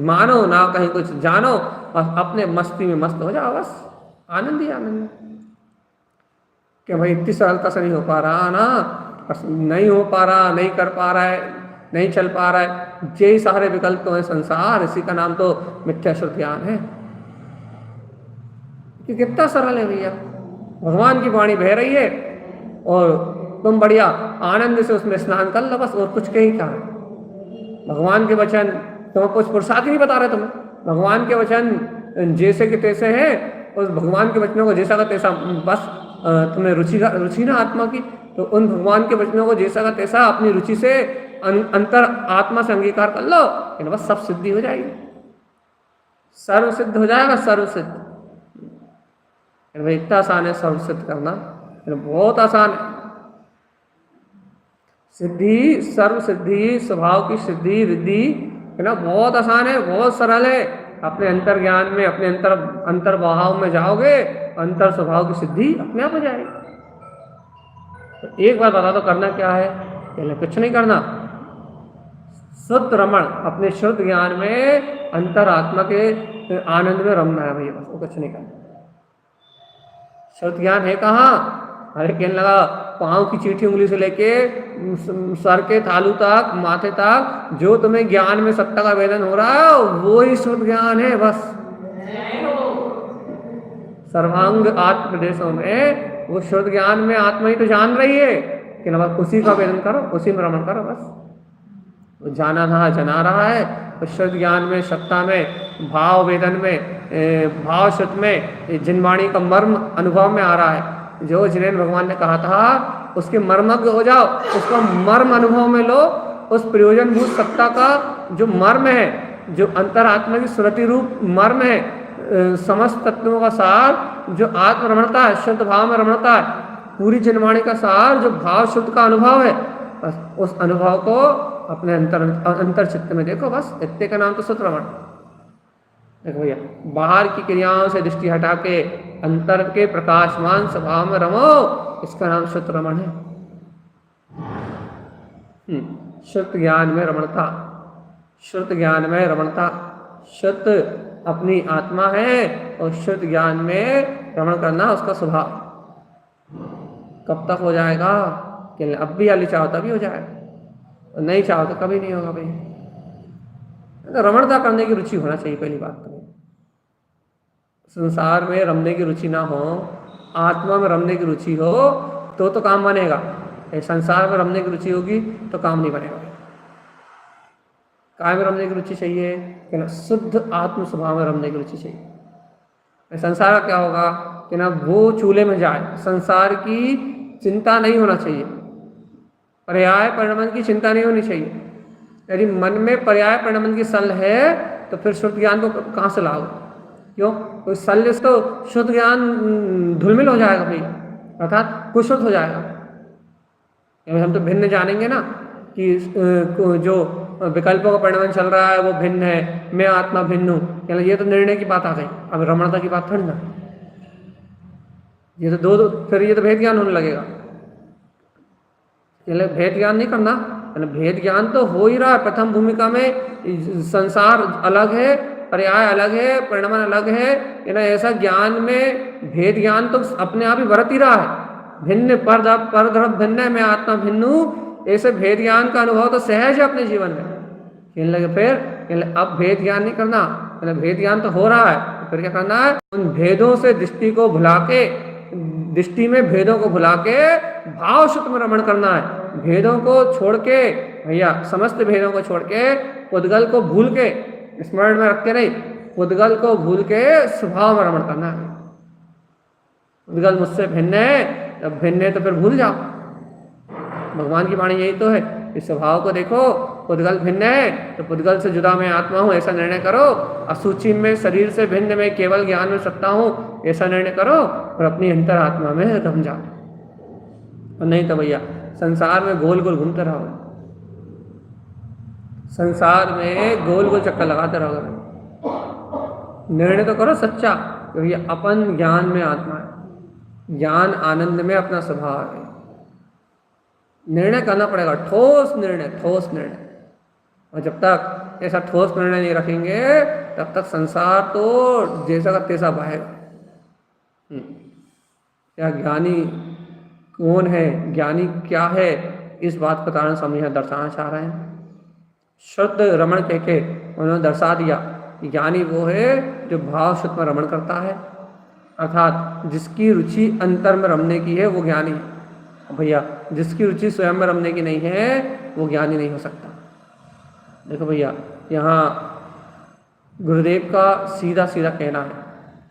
मानो, ना कहीं कुछ जानो, और अपने मस्ती में मस्त हो जाओ, बस आनंद ही आनंद। क्या भाई इतनी सरलता से नहीं हो पा रहा ना, नहीं हो पा रहा, नहीं कर पा रहा है, नहीं चल पा रहा है, यही सारे विकल्प तो है संसार, इसी का नाम तो मिथ्या शुद्ध ज्ञान है। कि कितना सरल है भैया, भगवान की वाणी बह रही है और तुम बढ़िया आनंद से उसमें स्नान कर लो, बस और कुछ कहीं क्या है। भगवान के वचन तुम्हें कुछ पुरुषार्थ नहीं बता रहे तुम्हें, भगवान के वचन जैसे के तैसे हैं, उस भगवान के वचनों को जैसा का तैसा, बस तुम्हें रुचि ना आत्मा की, तो उन भगवान के वचनों को जैसा का तैसा अपनी रुचि से अंतर आत्मा से अंगीकार कर लो, लेकिन बस सब सिद्धि हो जाएगी, सर्व सिद्ध हो जाएगा, सर्व सिद्ध। भाई इतना आसान है सर्व सिद्ध करना, बहुत आसान है। सिद्धि, सर्व सिद्धि, स्वभाव की सिद्धि रिद्धि है ना, बहुत आसान है, बहुत सरल है। अपने अंतर ज्ञान में, अपने अंतर भाव में जाओगे, अंतर स्वभाव की सिद्धि अपने आप हो जाएगी। तो एक बार बता दो करना क्या है? पहले कुछ नहीं करना, शुद्ध रमण, अपने शुद्ध ज्ञान में अंतर आत्मा के आनंद में रमना है भैया, बस वो कुछ नहीं करना। शुद्ध ज्ञान है कहाँ? अरे कहने लगा पाँव की चीठी उंगली से लेके सर के तालू तक, माथे तक, जो तुम्हें ज्ञान में सत्ता का वेदन हो रहा है वो ही शुद्ध ज्ञान है। बस सर्वांग आत्म प्रदेशों में वो शुद्ध ज्ञान में आत्मा ही तो जान रही है कि ना, बस उसी का वेदन करो, उसी में रमण करो, बस वो जाना था जना रहा है। तो शुद्ध ज्ञान में, सत्ता में, भाव वेदन में, भाव शुद्ध में, जिनवाणी का मर्म अनुभव में आ रहा है। जो जिनेन भगवान ने कहा था उसके मर्मज्ञ हो जाओ, उसका मर्म अनुभव में लो, उस प्रयोजनभूत सत्ता का जो मर्म है, जो अंतरात्मा की स्मृति रूप मर्म है, समस्त तत्वों का सार जो आत्म रमणता है, शुद्ध भाव में रमणता है, पूरी जिनवाणी का सार जो भाव शुद्ध का अनुभव है, बस उस अनुभव को अपने अंतर चित्त में देखो, बस इतने का नाम तो शुद्ध रमण। देखो भैया, बाहर की क्रियाओं से दृष्टि हटा के अंतर के प्रकाशमान स्वभाव में रमो, इसका नाम शुद्ध रमण है। शुद्ध ज्ञान में रमणता, शुद्ध ज्ञान में रमणता, शुद्ध अपनी आत्मा है और शुद्ध ज्ञान में रमण करना उसका स्वभाव। कब तक हो जाएगा कि अब भी अली चाहो तभी हो जाएगा, और नहीं चाहो तो कभी नहीं होगा भाई। रमणता करने की रुचि होना चाहिए पहली बात तो। संसार में रमने की रुचि ना हो, आत्मा में रमने की रुचि हो तो काम बनेगा। संसार में रमने की रुचि होगी तो काम नहीं बनेगा। काय में रमने की रुचि चाहिए कि ना शुद्ध आत्म स्वभाव में रमने की रुचि चाहिए। संसार का क्या होगा कि ना वो चूल्हे में जाए, संसार की चिंता नहीं होना चाहिए, पर्याय परिणमन की चिंता नहीं होनी चाहिए। यदि मन में पर्याय परिणमन की सल है तो फिर शुद्ध ज्ञान को कहाँ से लाओगे? क्यों? कोई सल तो शुद्ध ज्ञान धुलमिल हो जाएगा भाई, अर्थात कुशुद्ध हो जाएगा। हम तो भिन्न जानेंगे ना कि जो विकल्पों का परिणमन चल रहा है वो भिन्न है, मैं आत्मा भिन्न हूँ, ये तो निर्णय की बात आ गई। अब रमणता की बात थोड़ी ना, ये तो दो फिर ये तो भेद ज्ञान होने लगेगा। भेद ज्ञान नहीं करना, भेद ज्ञान तो हो ही रहा है। प्रथम भूमिका में संसार अलग है, पर्याय अलग है, परिणमन अलग है, ऐसा ज्ञान में भेद ज्ञान तो अपने आप ही बरत ही रहा है। भिन्न परद्रव भिन्न है, मैं आत्मा भिन्न हूँ, ऐसे भेद ज्ञान का अनुभव तो सहज है अपने जीवन में। कहने लगे फिर अब भेद ज्ञान नहीं करना, भेद ज्ञान तो हो रहा है, तो फिर क्या करना है? उन भेदों से दृष्टि को भुला के, दृष्टि में भेदों को भुला के भाव शुद्ध में रमण करना है। भेदों को छोड़ के भैया, समस्त भेदों को छोड़ के, उद्गल को भूल के, स्मरण में रख के नहीं, उद्गल को भूल के स्वभाव में रमण करना है। उद्गल मुझसे भिन्न है, अब भिन्न है तो फिर भूल जाओ। भगवान की वाणी यही तो है, इस स्वभाव को देखो, उद्गल भिन्न है तो उद्गल से जुदा मैं आत्मा हूँ ऐसा निर्णय करो, असूचि में शरीर से भिन्न मैं केवल ज्ञान में सत्ता हूँ ऐसा निर्णय करो और अपनी अंतर आत्मा में रम जाओ। और नहीं तो भैया संसार में गोल गोल घूमते रहोगे, संसार में गोल गोल चक्कर लगाते रहोगे। निर्णय तो करो सच्चा, क्योंकि अपन ज्ञान में आत्मा है, ज्ञान आनंद में अपना स्वभाव है। निर्णय करना पड़ेगा, ठोस निर्णय, ठोस निर्णय। और जब तक ऐसा ठोस निर्णय नहीं रखेंगे तब तक संसार तो जैसा का तैसा बहेगा। क्या ज्ञानी कौन है, ज्ञानी क्या है, इस बात का कारण स्वामी यहाँ दर्शाना चाह रहे हैं। शुद्ध रमण कह के उन्होंने दर्शा दिया कि ज्ञानी वो है जो भाव शुद्ध में रमण करता है, अर्थात जिसकी रुचि अंतर में रमने की है वो ज्ञानी है। भैया जिसकी रुचि स्वयं में रमने की नहीं है वो ज्ञानी नहीं हो सकता। देखो भैया, यहाँ गुरुदेव का सीधा सीधा कहना है,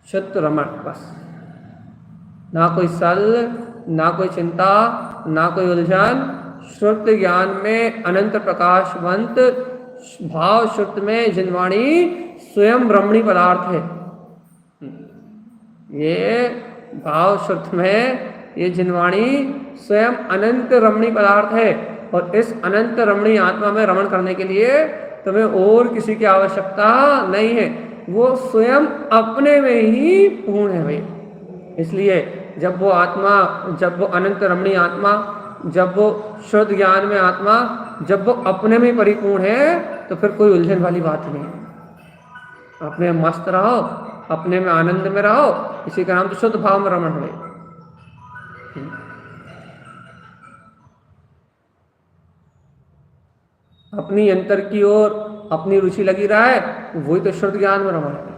शुद्ध रमण बस, ना कोई सल, ना कोई चिंता, ना कोई उलझन। शुद्ध ज्ञान में अनंत प्रकाशवंत भाव शुद्ध में जिनवाणी स्वयं ब्रह्मणी पदार्थ है। ये भाव शुद्ध में ये जिनवाणी स्वयं अनंत रमणी पदार्थ है, और इस अनंत रमणी आत्मा में रमण करने के लिए तुम्हें और किसी की आवश्यकता नहीं है, वो स्वयं अपने में ही पूर्ण है भाई। इसलिए जब वो आत्मा, जब वो अनंत रमणी आत्मा, जब वो शुद्ध ज्ञान में आत्मा, जब वो अपने में परिपूर्ण है तो फिर कोई उलझन वाली बात नहीं है। अपने मस्त रहो, अपने में आनंद में रहो, इसी का नाम तो शुद्ध भाव में रमण है। अपनी अंतर की ओर अपनी रुचि लगी रहा है, वही तो शुद्ध ज्ञान में रमण है।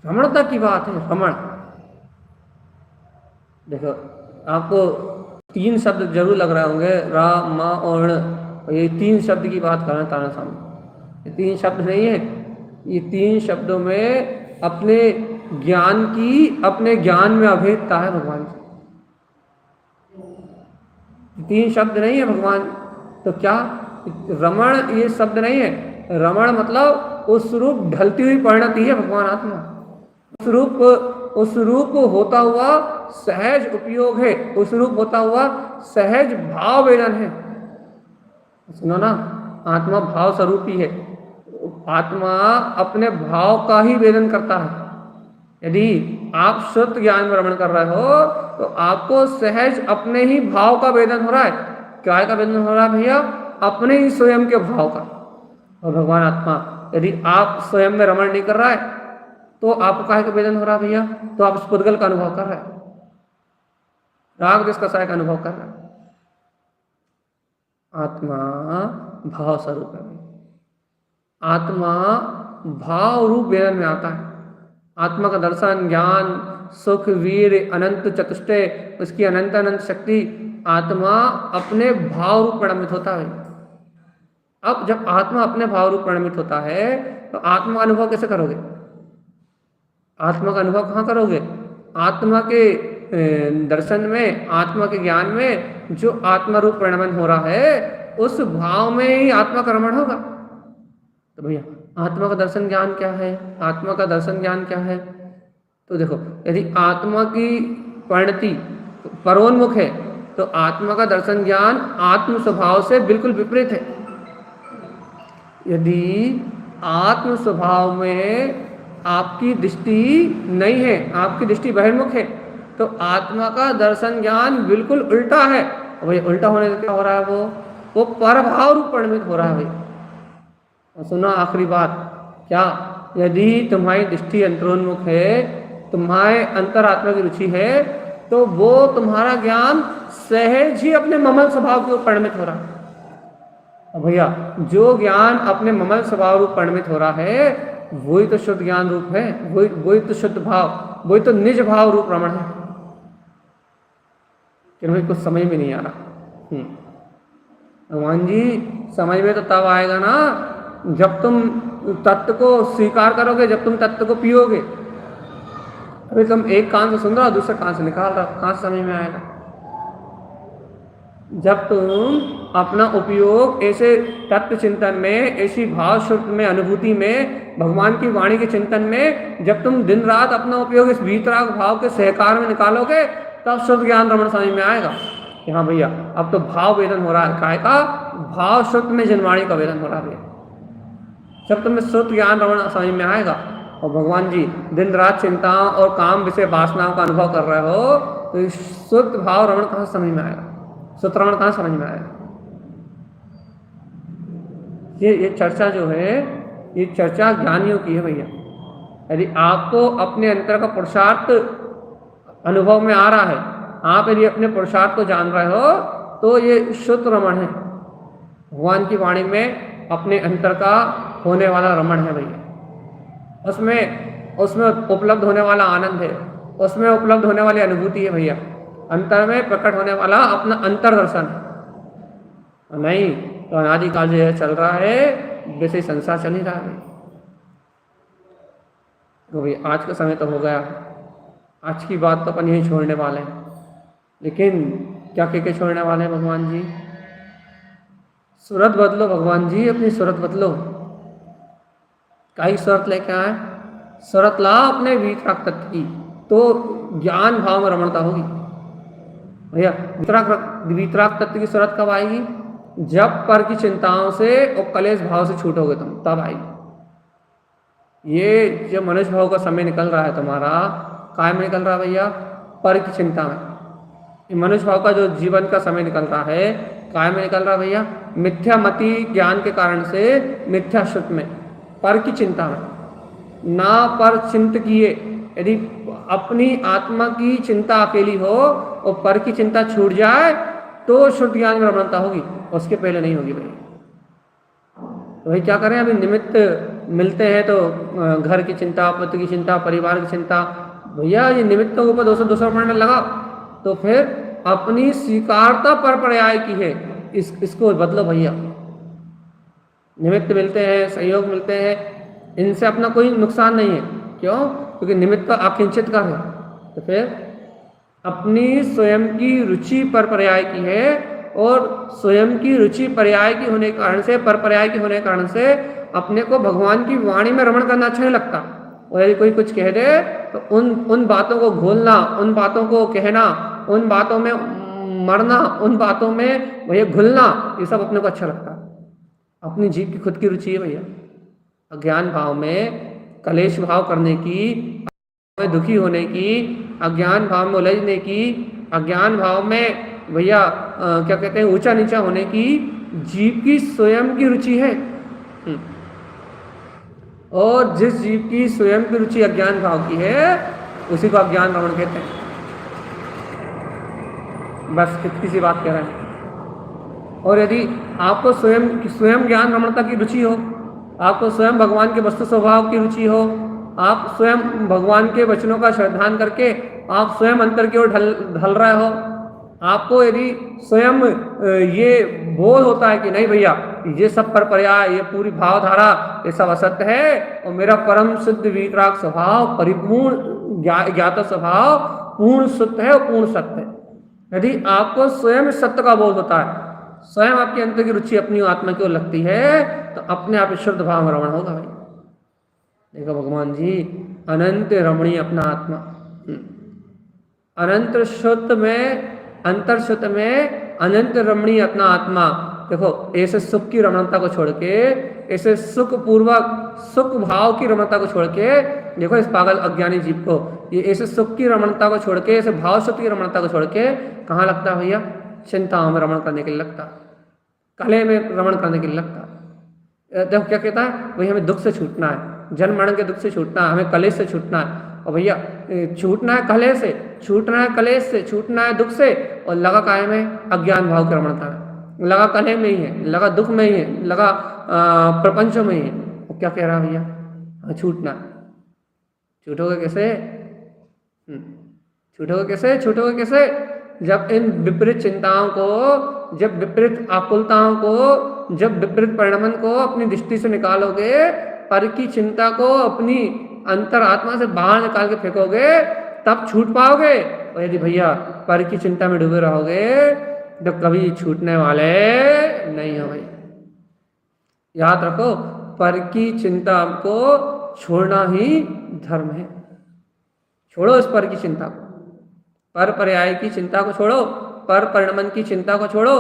रमणता की बात है, रमण। देखो आपको तीन शब्द जरूर लग रहे होंगे, रा, मा और ण। ये तीन शब्द की बात कर रहे हैं ताना स्वामी। ये तीन शब्द नहीं है, ये तीन शब्दों में अपने ज्ञान की, अपने ज्ञान में अभेदता है भगवान की। तीन शब्द नहीं है भगवान, तो क्या रमण ये शब्द नहीं है। रमण मतलब उस रूप ढलती हुई परिणति है भगवान आत्मा, उस रूप होता हुआ सहज उपयोग है, उस रूप होता हुआ सहज भाव वेदन है। सुनो ना, आत्मा भाव स्वरूपी है, आत्मा अपने भाव का ही वेदन करता है। यदि आप शुद्ध ज्ञान में रमण कर रहे हो तो आपको सहज अपने ही भाव का वेदन हो रहा है। क्या का वेदन हो रहा है भैया? अपने ही स्वयं के भाव का। और भगवान आत्मा, यदि आप स्वयं में रमण नहीं कर रहा है तो आपको काहे का वेदन हो रहा है भैया? तो आप उस पुद्गल का अनुभव कर रहे हैं, राग द्वेष कसाय का अनुभव कर रहे हैं। आत्मा भाव स्वरूप है। आत्मा भाव रूप वेदन में आता है। आत्मा का दर्शन, ज्ञान, सुख, वीर, अनंत चतुष्टय, उसकी अनंत अनंत शक्ति, आत्मा अपने भाव रूप परिणमित होता है। अब जब आत्मा अपने भाव रूप परिणमित होता है तो आत्मा का अनुभव कैसे करोगे? आत्मा का अनुभव कहाँ करोगे? आत्मा के दर्शन में, आत्मा के ज्ञान में जो आत्मा रूप परिणमन हो रहा है उस भाव में ही आत्मा का रमण होगा। तो भैया आत्मा का दर्शन ज्ञान क्या है? आत्मा का दर्शन ज्ञान क्या है? तो देखो, यदि आत्मा की परिणति परोन्मुख है तो आत्मा का दर्शन ज्ञान आत्म स्वभाव से बिल्कुल विपरीत है। यदि आत्म स्वभाव में आपकी दृष्टि नहीं है, आपकी दृष्टि बहिर्मुख है, तो आत्मा का दर्शन ज्ञान बिल्कुल उल्टा है। भाई उल्टा होने से क्या हो रहा है? वो परभाव रूप परिणमित हो रहा है भाई। और सुना आखिरी बात, क्या? यदि तुम्हारी दृष्टि अंतरोन्मुख है, तुम्हारे अंतरात्मा की रुचि है, तो वो तुम्हारा ज्ञान सहज ही अपने ममल स्वभाव के ऊपर परिणमित हो रहा है। भैया जो ज्ञान अपने ममल स्वभाव रूप परिणमित हो रहा है वही तो शुद्ध ज्ञान रूप है, वही तो शुद्ध भाव, वही तो निज भाव रूप रमण है। कि भाई कुछ समझ में नहीं आ रहा। भगवान जी समझ में तो तब आएगा ना जब तुम तत्व को स्वीकार करोगे, जब तुम तत्व को पियोगे। अभी तुम एक कान से सुन रहे हो, दूसरे कान से निकाल रहे हो, कहाँ से समझ में आएगा? जब तुम अपना उपयोग ऐसे तत्व चिंतन में, ऐसी भाव शुद्ध में, अनुभूति में, भगवान की वाणी के चिंतन में, जब तुम दिन रात अपना उपयोग इस वीतराग भाव के सहकार में निकालोगे तब शुद्ध ज्ञान रमण समझ में आएगा कि हाँ भैया अब तो भाव वेदन हो रहा है। काय का? भाव शुद्ध में जनवाणी का वेदन हो रहा है। जब तुम्हें शुद्ध ज्ञान रमण समझ में आएगा और भगवान जी दिन रात चिंताओं और काम विषय वासनाओं का अनुभव कर रहे हो तो शुद्ध भाव रमण कहाँ समझ में आएगा? शुद्ध रमण कहाँ समझ में आएगा? ये चर्चा जो है, ये चर्चा ज्ञानियों की है भैया। यदि आपको अपने अंतर का पुरुषार्थ अनुभव में आ रहा है, आप यदि अपने पुरुषार्थ को जान रहे हो तो ये शुद्ध रमण है। भगवान की वाणी में अपने अंतर का होने वाला रमण है भैया। उसमें उपलब्ध होने वाला आनंद है, उसमें उपलब्ध होने वाली अनुभूति है भैया। अंतर में प्रकट होने वाला अपना अंतर दर्शन है। नहीं तो अनादिकाल जो चल रहा है वैसे संसार चल ही रहा है। तो भाई आज का समय तो हो गया, आज की बात तो अपन यहीं छोड़ने वाले हैं। लेकिन क्या कह के छोड़ने वाले हैं भगवान जी? सूरत बदलो भगवान जी, अपनी सूरत बदलो। कई सूरत लेके आए, सूरत ला अपने वीतराग तत्व की, तो ज्ञान भाव में रमणता होगी भैया। वीतराग तत्व की सूरत कब आएगी? जब पर की चिंताओं से और कलेश भाव से छूटोगे तुम, तब आएगी। ये जो मनुष्य भाव का समय निकल रहा है तुम्हारा, काय में निकल रहा है भैया? पर की चिंता में। ये मनुष्य भाव का जो जीवन का समय निकल रहा है, काय में निकल रहा है भैया? मिथ्या मति ज्ञान के कारण से मिथ्या श्रुत में, पर की चिंता में। ना पर चिंत किए, यदि अपनी आत्मा की चिंता अकेली हो और पर की चिंता छूट जाए तो शुद्ध ज्ञान में रमणता होगी, उसके पहले नहीं होगी भाई। तो भाई क्या करें? अभी निमित्त मिलते हैं तो घर की चिंता, पति की चिंता, परिवार की चिंता, भैया ये निमित्तों के ऊपर 200 पढ़ने लगा तो फिर अपनी स्वीकारता पर पर्याय की है, इसको बदलो भैया। निमित्त मिलते हैं, सहयोग मिलते हैं, इनसे अपना कोई नुकसान नहीं है। क्यों? क्योंकि निमित्त अकिंचित का है। तो फिर अपनी स्वयं की रुचि पर पर्याय की है और स्वयं की रुचि पर्याय की होने के कारण से, पर पर्याय की होने के कारण से अपने को भगवान की वाणी में रमण करना अच्छा नहीं लगता। और यदि कोई कुछ कह दे तो उन बातों को घोलना, उन बातों को कहना, उन बातों में मरना, उन बातों में भैया घुलना, ये सब अपने को अच्छा लगता है। अपनी जीव की खुद की रुचि है भैया। अज्ञान भाव में कलेश भाव करने की, में दुखी होने की, अज्ञान भाव में उलझने की, अज्ञान भाव में भैया क्या कहते हैं ऊंचा नीचा होने की जीव की स्वयं की रुचि है। और जिस जीव की स्वयं की रुचि अज्ञान भाव की है उसी को अज्ञान भ्रमण कहते हैं। बस कितनी सी बात कह रहे हैं। और यदि आपको स्वयं ज्ञान भ्रमणता की रुचि हो, आपको स्वयं भगवान के वस्तु स्वभाव की रुचि हो, आप स्वयं भगवान के वचनों का श्रद्धान करके आप स्वयं अंतर की ओर ढल रहे हो, आपको यदि स्वयं ये बोध होता है कि नहीं भैया ये सब पर पर्याय, ये पूरी भावधारा ये सब असत्य है और मेरा परम शुद्ध वीतराग स्वभाव, परिपूर्ण ज्ञात स्वभाव पूर्ण शुद्ध है और पूर्ण सत्य है, यदि आपको स्वयं सत्य का बोध होता है, स्वयं आपके अंतर की रुचि अपनी आत्मा की ओर लगती है, तो अपने आप शुद्ध भाव में रमण होगा भाई। देखो भगवान जी अनंत रमणीय अपना आत्मा, अनंत शुद्ध में, अंतर शुद्ध में अनंत रमणीय अपना आत्मा। देखो ऐसे सुख की रमणता को छोड़ के, ऐसे सुख पूर्वक सुख भाव की रमणता को छोड़ के, देखो इस पागल अज्ञानी जीव को ये ऐसे सुख की रमणता को छोड़ के, ऐसे भाव सुख की रमणता को छोड़ के कहाँ लगता है भैया? चिंताओं में रमण करने के लिए लगता, कले में रमण करने के लिए लगता। देखो क्या कहता है भाई, हमें दुख से छूटना है, जन्म मरण के दुख से छूटना है, हमें कलेश से छूटना है। और भैया छूटना है कलेश से, छूटना है कलेश से, छूटना है दुख से, और लगा काहे में? अज्ञान भाव की रमणता में, लगा कले में ही है, लगा दुख में ही है, लगा प्रपंचों में ही है। वो क्या कह रहा है भैया? छूटना। छूटोगे कैसे? छूटोगे कैसे? छूटोगे कैसे? जब इन विपरीत चिंताओं को, जब विपरीत आकुलताओं को, जब विपरीत परिणमन को अपनी दृष्टि से निकालोगे, पर की चिंता को अपनी अंतर आत्मा से बाहर निकाल के फेंकोगे, तब छूट पाओगे। और यदि भैया पर की चिंता में डूबे रहोगे तो कभी छूटने वाले नहीं हो भाई। याद रखो, पर की चिंता को छोड़ना ही धर्म है। छोड़ो इस पर की चिंता को, पर पर्याय की चिंता को छोड़ो, पर परिणमन की चिंता को छोड़ो,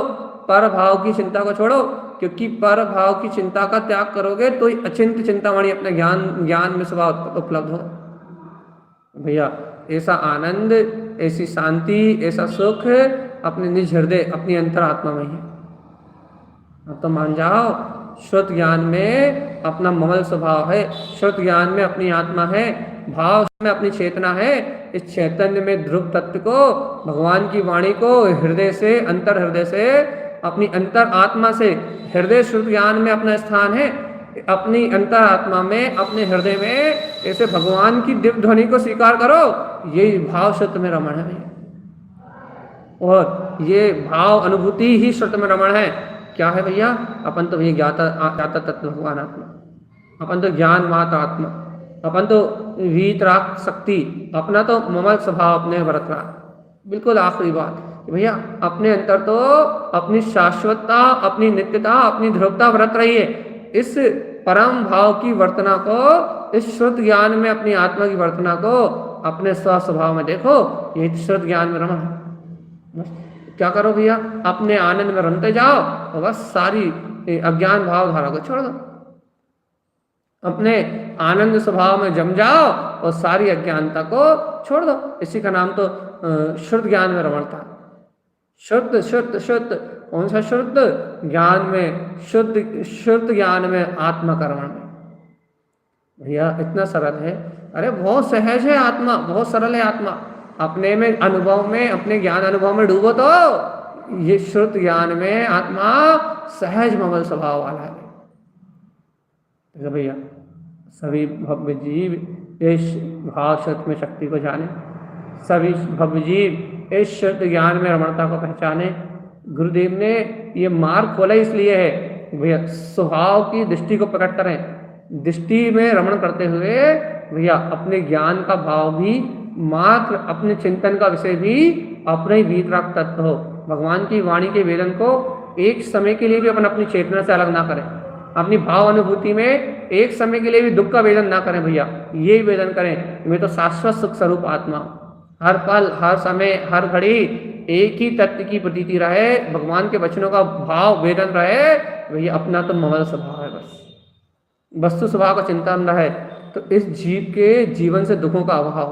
पर भाव की चिंता को छोड़ो, क्योंकि पर भाव की चिंता का त्याग करोगे तो अचिंत्य चिंतामणि अपने ज्ञान में स्वभाव उपलब्ध हो। भैया ऐसा आनंद, ऐसी शांति, ऐसा सुख अपने निज हृदय, अपनी अंतरात्मा में ही। अब तो मान जाओ, श्रुत ज्ञान में अपना ममल स्वभाव है, श्रुत ज्ञान में अपनी आत्मा है, भाव में अपनी चेतना है। इस चैतन्य में ध्रुव तत्व को, भगवान की वाणी को हृदय से, अंतर हृदय से, अपनी अंतर आत्मा से, हृदय श्रुत ज्ञान में अपना स्थान है। अपनी अंतर आत्मा में, अपने हृदय में ऐसे भगवान की दिव्य ध्वनि को स्वीकार करो। ये भाव श्रुत में रमण है भैया, और ये भाव अनुभूति ही श्रुत में रमण है। क्या है भैया? अपन तो भैया ज्ञाता तत्व भगवान आत्मा, अपन तो ज्ञान मात्र आत्मा, अपन तो वीतराग शक्ति, अपना तो ममल स्वभाव अपने बरत रहा। बिल्कुल आखिरी बात भैया, अपने अंतर तो अपनी शाश्वतता, अपनी नित्यता, अपनी ध्रुवता बरत रही है। इस परम भाव की वर्तना को, इस श्रुत ज्ञान में अपनी आत्मा की वर्तना को अपने स्वभाव में देखो। ये श्रुत ज्ञान में रमण है। क्या करो भैया? अपने आनंद में रमते जाओ और बस सारी अज्ञान भाव धारा को छोड़ दो, अपने आनंद स्वभाव में जम जाओ और सारी अज्ञानता को छोड़ दो। इसी का नाम तो शुद्ध ज्ञान में रमणता। शुद्ध शुद्ध शुद्ध, कौन सा शुद्ध? ज्ञान में, शुद्ध ज्ञान में, आत्मा का रमण में। भैया इतना सरल है, अरे बहुत सहज है आत्मा, बहुत सरल है आत्मा। अपने में अनुभव में, अपने ज्ञान अनुभव में डूबो तो ये श्रुत ज्ञान में आत्मा सहज ममल स्वभाव वाला है। तो भैया सभी भव्य जीव इस भाव श्रुत में शक्ति को जाने, सभी भव्य जीव इस श्रुत ज्ञान में रमणता को पहचाने। गुरुदेव ने ये मार्ग खोला इसलिए है भैया, स्वभाव की दृष्टि को प्रकट करें। दृष्टि में रमण करते हुए भैया अपने ज्ञान का भाव भी मात्र, अपने चिंतन का विषय भी अपने ही वीतराग तत्व हो। भगवान की वाणी के वेदन को एक समय के लिए भी अपन अपनी चेतना से अलग ना करें। अपनी भाव अनुभूति में एक समय के लिए भी दुख का वेदन ना करें भैया, ये वेदन करें मैं तो शाश्वत सुख स्वरूप आत्मा, हर पल, हर समय, हर घड़ी एक ही तत्व की प्रतीति रहे, भगवान के वचनों का भाव वेदन रहे। भैया अपना तो ममल स्वभाव है, बस वस्तु स्वभाव का चिंतन रहे तो इस जीव के जीवन से दुखों का अभाव,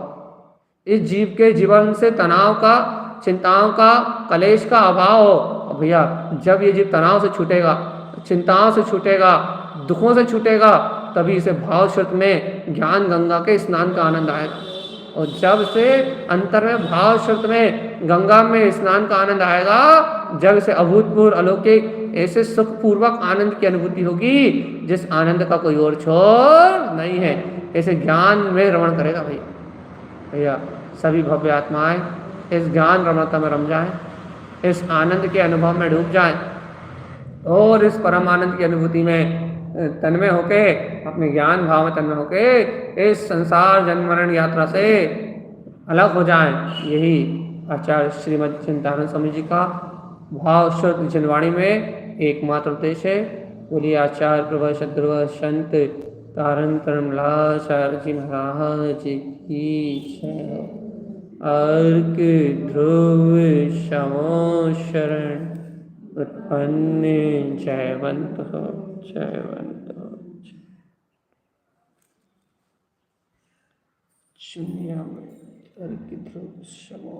इस जीव के जीवन से तनाव का, चिंताओं का, कलेश का अभाव हो। और भैया जब ये जीव तनाव से छूटेगा, चिंताओं से छूटेगा, दुखों से छूटेगा, तभी इसे भाव श्रुत में ज्ञान गंगा के स्नान का आनंद आएगा। और जब से अंतर में भाव श्रुत में गंगा में स्नान का आनंद आएगा, जब इसे अभूतपूर्व अलौकिक ऐसे सुखपूर्वक आनंद की अनुभूति होगी जिस आनंद का कोई और छोर नहीं है, ऐसे ज्ञान में रमण करेगा। भैया सभी भव्य आत्माएं इस ज्ञान रमणता में रम जाएं, इस आनंद के अनुभव में डूब जाएं और इस परम आनंद की अनुभूति में तन्मय होके, अपने ज्ञान भाव में तन्मय होके इस संसार जन्म मरण यात्रा से अलग हो जाएं। यही आचार्य श्रीमद चिंतानंद स्वामी जी का भाव शुद्ध जनवाणी में एकमात्र उद्देश्य है। बोलिए आचार्य प्रभा सद्गुरु संत तारण तरमलाचार्य जी महाराज की जय। अर्क ध्रुव शमो शरण उत्पन्न जयवंत हो, जयवंत हो। अर्क ध्रुव शमो।